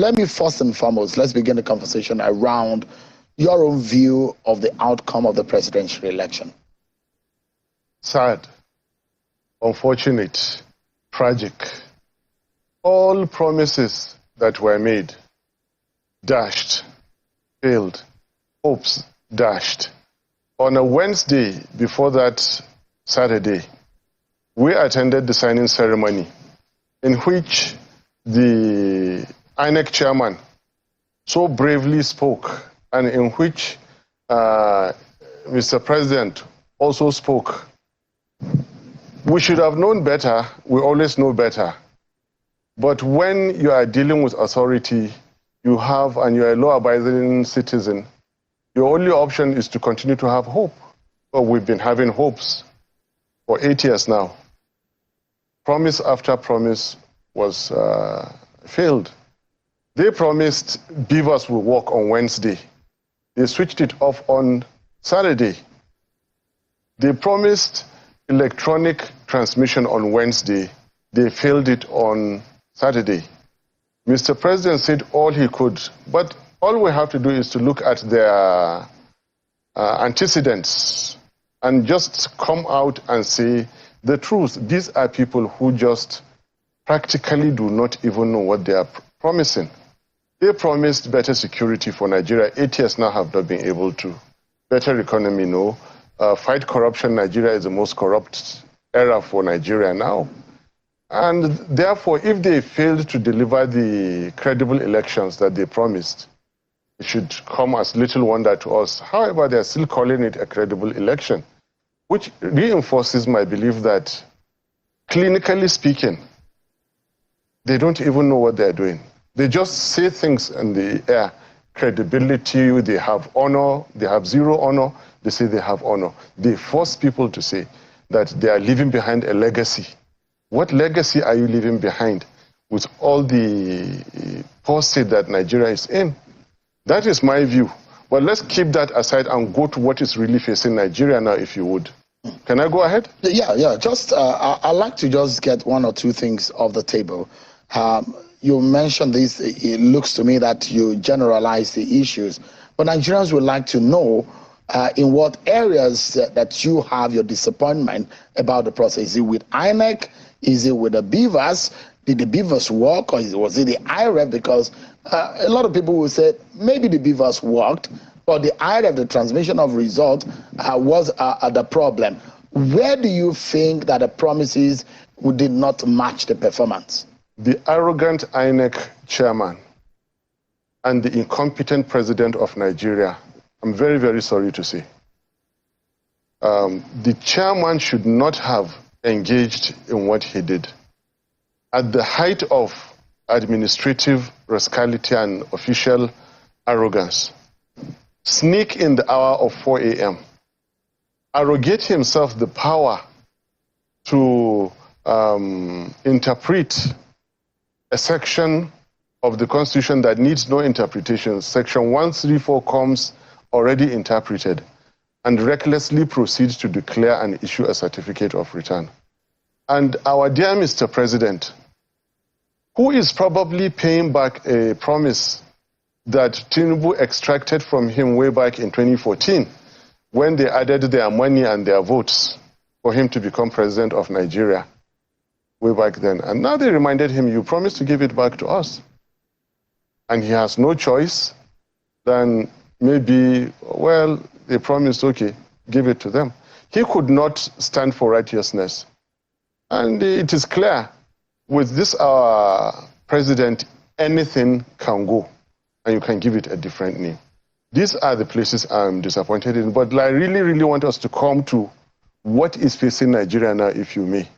let me first and foremost, let's begin the conversation around your own view of the outcome of the presidential election. Sad, unfortunate, tragic. All promises that were made, dashed, failed, hopes dashed. On a Wednesday before that Saturday, we attended the signing ceremony in which the INEC chairman so bravely spoke, and in which Mr. President also spoke. We should have known better. We always know better. But when you are dealing with authority, you have, and you're a law-abiding citizen, your only option is to continue to have hope. Well, we've been having hopes for 8 years now. Promise after promise was failed. They promised beavers will work on Wednesday. They switched it off on Saturday. They promised electronic transmission on Wednesday. They failed it on Saturday. Mr. President said all he could, but all we have to do is to look at their antecedents and just come out and say the truth. These are people who just practically do not even know what they are promising. They promised better security for Nigeria. 8 years now have not been able to. Better economy, no. Fight corruption. Nigeria is the most corrupt era for Nigeria now. And therefore, if they failed to deliver the credible elections that they promised, it should come as little wonder to us. However, they're still calling it a credible election, which reinforces my belief that, clinically speaking, they don't even know what they're doing. They just say things in the air. Credibility, they have honor, they have zero honor, they say they have honor. They force people to say that they are leaving behind a legacy. What legacy are you leaving behind with all the poor state that Nigeria is in? That is my view. But let's keep that aside and go to what is really facing Nigeria now, if you would. Can I go ahead? Yeah. Just, I'd like to just get one or two things off the table. You mentioned this, it looks to me that you generalize the issues, but Nigerians would like to know in what areas that you have your disappointment about the process. Is it with INEC? Is it with the beavers? Did the beavers work, or was it the IREF? Because a lot of people will say maybe the beavers worked, but the IREF, the transmission of results, was the problem. Where do you think that the promises did not match the performance? The arrogant INEC chairman and the incompetent president of Nigeria, I'm very, very sorry to say. The chairman should not have engaged in what he did. At the height of administrative rascality and official arrogance, sneak in the hour of 4 a.m., arrogate himself the power to interpret a section of the Constitution that needs no interpretation. Section 134 comes already interpreted, and recklessly proceeds to declare and issue a certificate of return. And our dear Mr. President, who is probably paying back a promise that Tinubu extracted from him way back in 2014, when they added their money and their votes for him to become president of Nigeria way back then. And now they reminded him, you promised to give it back to us. And he has no choice than maybe, well, they promised, okay, give it to them. He could not stand for righteousness. And it is clear, with this our president, anything can go, and you can give it a different name. These are the places I'm disappointed in, but I really, really want us to come to what is facing Nigeria now, if you may.